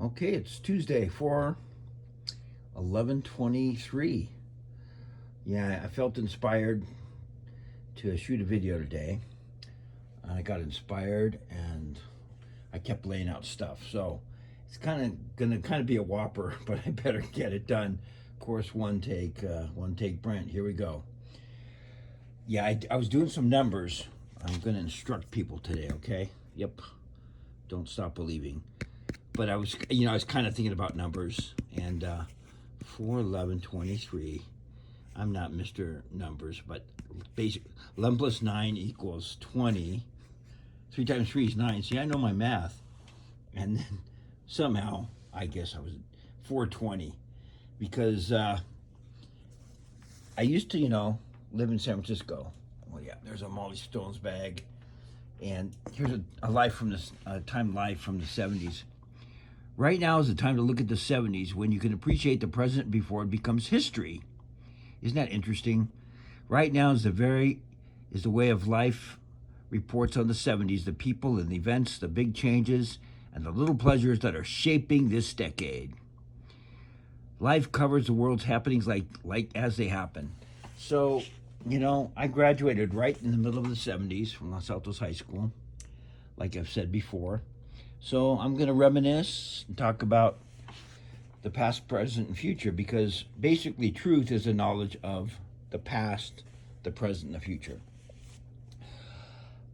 Okay, it's Tuesday, 4/11/23. Yeah, I felt inspired to shoot a video today. I got inspired and I kept laying out stuff. So it's gonna be a whopper, but I better get it done. Course one take Brent. Here we go. Yeah, I was doing some numbers. I'm gonna instruct people today, okay? Yep. Don't stop believing. But I was kind of thinking about numbers, and 4/11/23. I'm not Mr. Numbers, but basic 11 plus 9 equals 20. 3 times 3 is 9. See, I know my math. And then somehow, I guess I was 420 because I used to, live in San Francisco. Well, yeah, there's a Molly Stone's bag. And here's a life from this time life from the 70s. Right now is the time to look at the 70s when you can appreciate the present before it becomes history. Isn't that interesting? Right now is the way of life reports on the 70s, the people and the events, the big changes, and the little pleasures that are shaping this decade. Life covers the world's happenings like as they happen. So, I graduated right in the middle of the 70s from Los Altos High School, like I've said before. So I'm going to reminisce and talk about the past, present, and future because basically truth is the knowledge of the past, the present, and the future.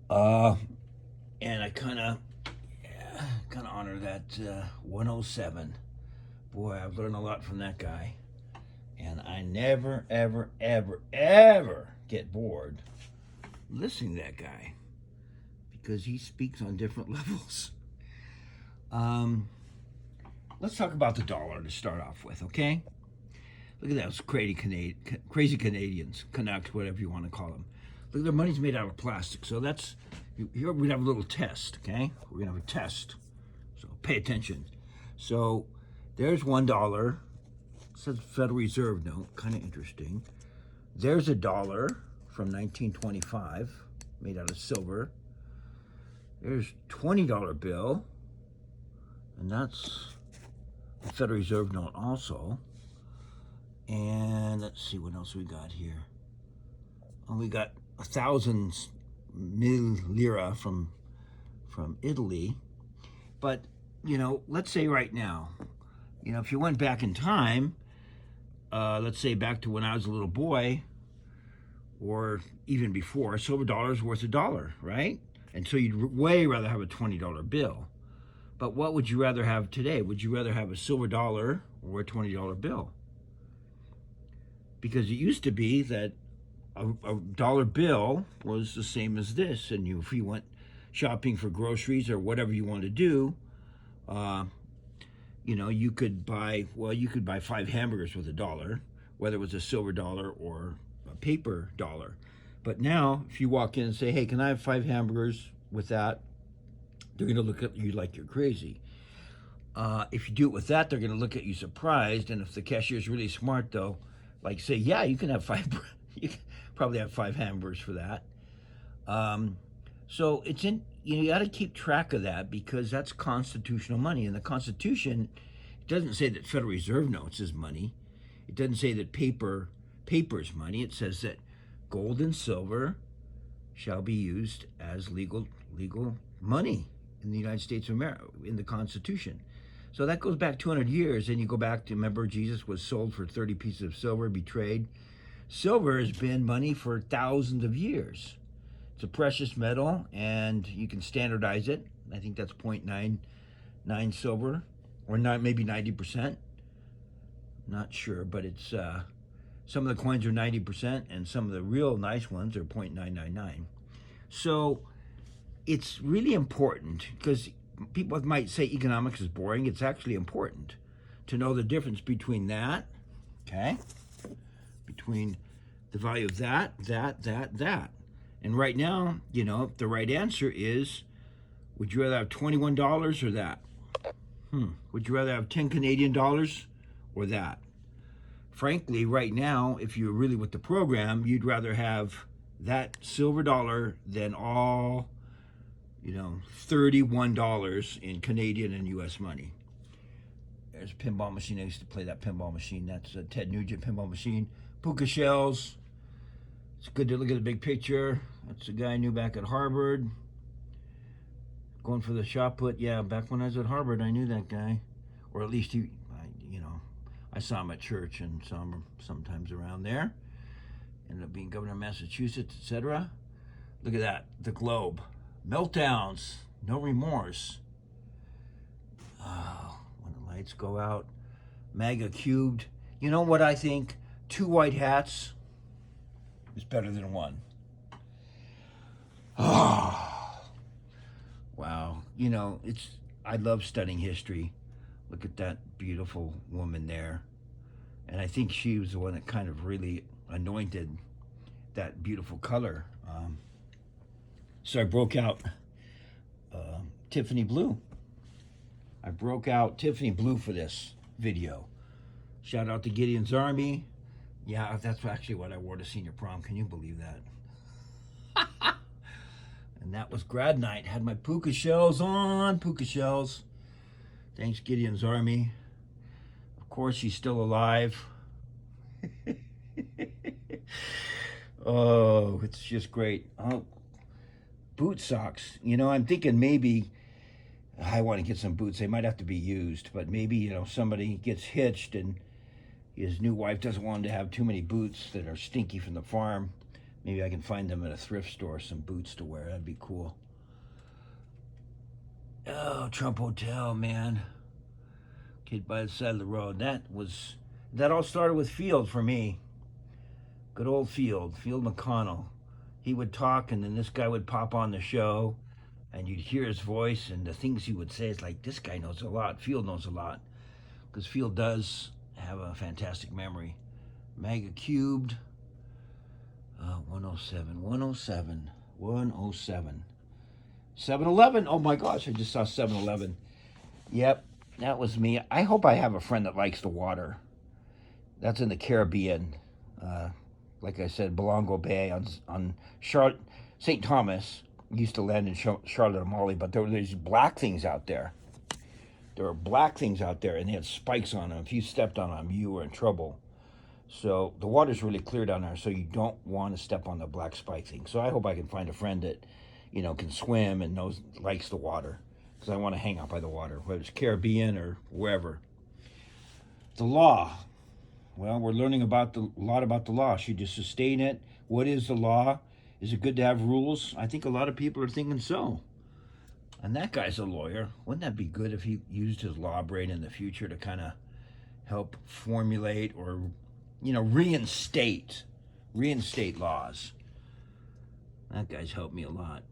And I kind of honor that 107. Boy, I've learned a lot from that guy. And I never, ever, ever, ever get bored listening to that guy because he speaks on different levels. Let's talk about the dollar to start off with, okay? Look at those crazy Canadians, Canucks, whatever you want to call them. Look, their money's made out of plastic. So here we have a little test, okay? We're going to have a test. So pay attention. So there's $1. It says Federal Reserve note, kind of interesting. There's a dollar from 1925, made out of silver. There's $20 bill. And that's the Federal Reserve note also. And let's see what else we got here. Oh, we got 1,000 mil lira from Italy. But, let's say right now, if you went back in time, let's say back to when I was a little boy, or even before, a silver dollar is worth $1, right? And so you'd way rather have a $20 bill. But what would you rather have today? Would you rather have a silver dollar or a $20 bill? Because it used to be that a dollar bill was the same as this. And if you went shopping for groceries or whatever you want to do, you could buy 5 hamburgers with $1, whether it was a silver dollar or a paper dollar. But now, if you walk in and say, hey, can I have 5 hamburgers with that? They're going to look at you like you're crazy. If you do it with that, they're going to look at you surprised. And if the cashier's really smart, though, like say, yeah, you can have 5. You can probably have 5 hamburgers for that. So it's you got to keep track of that because that's constitutional money. And the Constitution, it doesn't say that Federal Reserve notes is money. It doesn't say that paper is money. It says that gold and silver shall be used as legal money in the United States of America, in the Constitution. So that goes back 200 years, and you go back to, remember, Jesus was sold for 30 pieces of silver, betrayed. Silver has been money for thousands of years. It's a precious metal, and you can standardize it. I think that's 0.99 silver, or not, maybe 90%. Not sure, but it's some of the coins are 90%, and some of the real nice ones are 0.999. So it's really important because people might say economics is boring. It's actually important to know the difference between that, okay, between the value of that. And right now, the right answer is, would you rather have $21 or that? Would you rather have 10 Canadian dollars or that? Frankly, right now, if you're really with the program, you'd rather have that silver dollar than all $31 in Canadian and US money. There's a pinball machine. I used to play that pinball machine. That's a Ted Nugent pinball machine. Puka shells. It's good to look at the big picture. That's a guy I knew back at Harvard. Going for the shot put. Yeah, back when I was at Harvard, I knew that guy. Or at least I saw him at church and saw him sometimes around there. Ended up being governor of Massachusetts, etc. Look at that. The globe. Meltdowns. No remorse. Oh, when the lights go out. MAGA cubed. You know what I think? 2 white hats is better than 1. Oh, wow. I love studying history. Look at that beautiful woman there. And I think she was the one that kind of really anointed that beautiful color. So I broke out Tiffany blue. I broke out Tiffany blue for this video. Shout out to Gideon's Army. Yeah, that's actually what I wore to senior prom. Can you believe that? And that was grad night. Had my puka shells on. Puka shells. Thanks, Gideon's Army. Of course, she's still alive. Oh, it's just great. Oh, boot socks. I'm thinking maybe I want to get some boots. They might have to be used, but maybe, somebody gets hitched and his new wife doesn't want him to have too many boots that are stinky from the farm. Maybe I can find them at a thrift store, some boots to wear. That'd be cool. Oh, Trump Hotel, man. Kid by the side of the road. That all started with Field for me. Good old Field McConnell. He would talk, and then this guy would pop on the show, and you'd hear his voice, and the things he would say, it's like, this guy knows a lot. Field knows a lot. Because Field does have a fantastic memory. MAGA cubed. 107. 7-Eleven. Oh my gosh, I just saw 7-Eleven. Yep, that was me. I hope I have a friend that likes the water. That's in the Caribbean. Like I said, Belongo Bay on St. Thomas. Used to land in Charlotte Amalie, but there were these black things out there. There were black things out there, and they had spikes on them. If you stepped on them, you were in trouble. So the water's really clear down there, so you don't want to step on the black spike thing. So I hope I can find a friend that, can swim and likes the water, because I want to hang out by the water, whether it's Caribbean or wherever. The law. Well, we're learning a lot about the law. Should you sustain it? What is the law? Is it good to have rules? I think a lot of people are thinking so. And that guy's a lawyer. Wouldn't that be good if he used his law brain in the future to kind of help formulate or, reinstate laws? That guy's helped me a lot.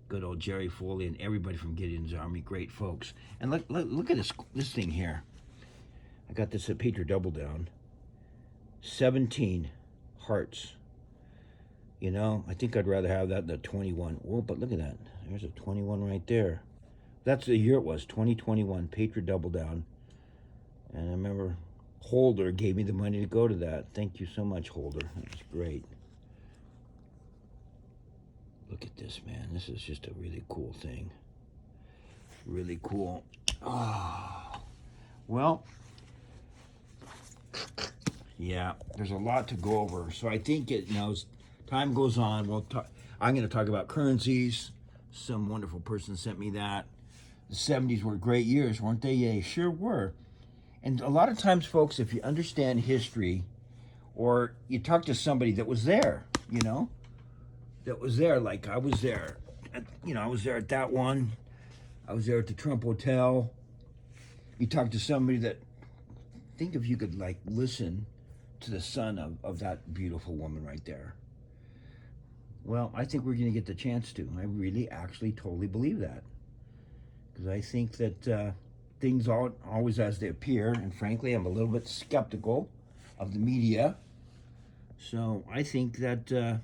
Good old Jerry Foley and everybody from Gideon's Army, great folks. And look at this thing here. I got this at Patriot Double Down. 17 hearts. I think I'd rather have that than 21. Whoa, but look at that. There's a 21 right there. That's the year it was, 2021, Patriot Double Down. And I remember Holder gave me the money to go to that. Thank you so much, Holder. That was great. Look at this, man. This is just a really cool thing. Really cool. Oh. Well, yeah, there's a lot to go over. So I think as time goes on, I'm going to talk about currencies. Some wonderful person sent me that. The 70s were great years, weren't they? Yeah, sure were. And a lot of times, folks, if you understand history, or you talk to somebody that was there, that was there, like I was there. I was there at that one. I was there at the Trump Hotel. You talk to somebody that, think if you could listen to the son of that beautiful woman right there. Well, I think we're going to get the chance to. I really, actually, totally believe that. Because I think that things aren't always as they appear. And frankly, I'm a little bit skeptical of the media. So I think that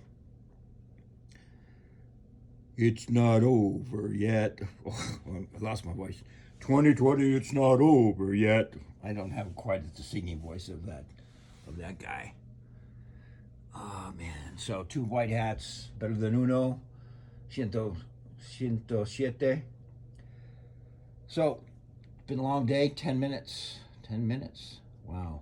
it's not over yet. Oh, I lost my voice. 2020, it's not over yet. I don't have quite the singing voice of that guy. Oh, man. So 2 white hats, better than uno. 107. So, it's been a long day, 10 minutes. 10 minutes. Wow.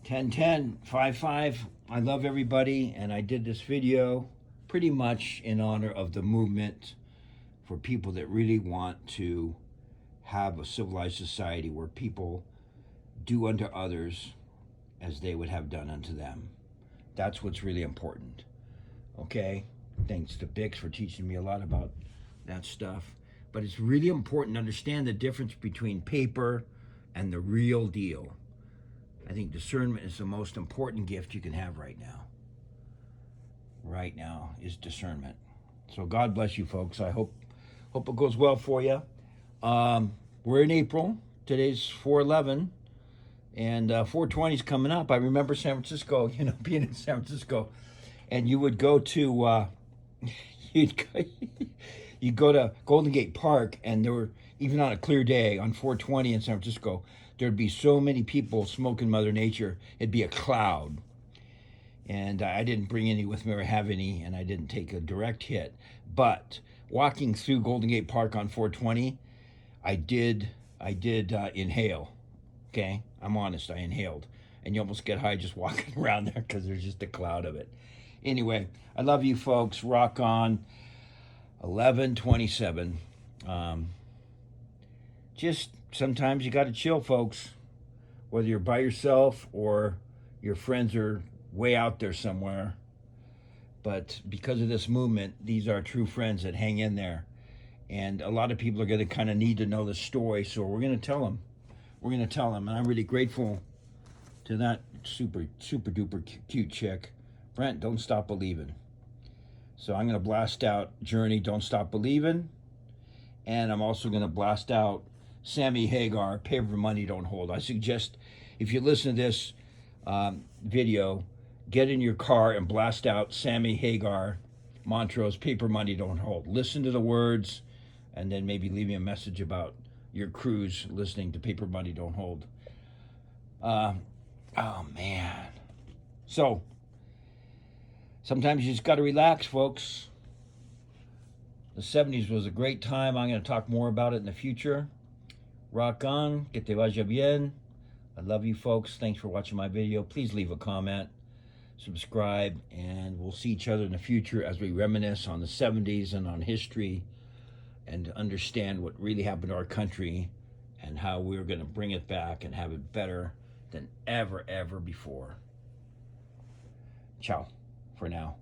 10:10, 5:5. I love everybody, and I did this video pretty much in honor of the movement for people that really want to have a civilized society where people do unto others as they would have done unto them. That's what's really important. Okay? Thanks to Bix for teaching me a lot about that stuff. But it's really important to understand the difference between paper and the real deal. I think discernment is the most important gift you can have right now. Right now is discernment. So God bless you, folks. I hope it goes well for you. We're in April. Today's 4/11, and 4/20 is coming up. I remember San Francisco, being in San Francisco, and you would go to you'd go to Golden Gate Park, and there were, even on a clear day on 4/20 in San Francisco, there'd be so many people smoking Mother Nature. It'd be a cloud. And I didn't bring any with me or have any, and I didn't take a direct hit. But walking through Golden Gate Park on 4/20, I did inhale. Okay, I'm honest, I inhaled, and you almost get high just walking around there because there's just a cloud of it. Anyway, I love you folks. Rock on. 11:27. Just sometimes you got to chill, folks. Whether you're by yourself or your friends are way out there somewhere. But because of this movement, these are true friends that hang in there. And a lot of people are going to kind of need to know the story, so we're going to tell them. We're going to tell them. And I'm really grateful to that super duper cute chick. Brent, Don't Stop Believing. So I'm going to blast out Journey, Don't Stop Believing. And I'm also going to blast out Sammy Hagar, Paper Money Don't Hold. I suggest if you listen to this video, get in your car and blast out Sammy Hagar, Montrose, Paper Money Don't Hold. Listen to the words, and then maybe leave me a message about your cruise listening to Paper Money Don't Hold. Oh, man. So, sometimes you just got to relax, folks. The 70s was a great time. I'm going to talk more about it in the future. Rock on. Que te vaya bien. I love you, folks. Thanks for watching my video. Please leave a comment, subscribe, and we'll see each other in the future as we reminisce on the 70s and on history and understand what really happened to our country and how we're going to bring it back and have it better than ever before. Ciao for now.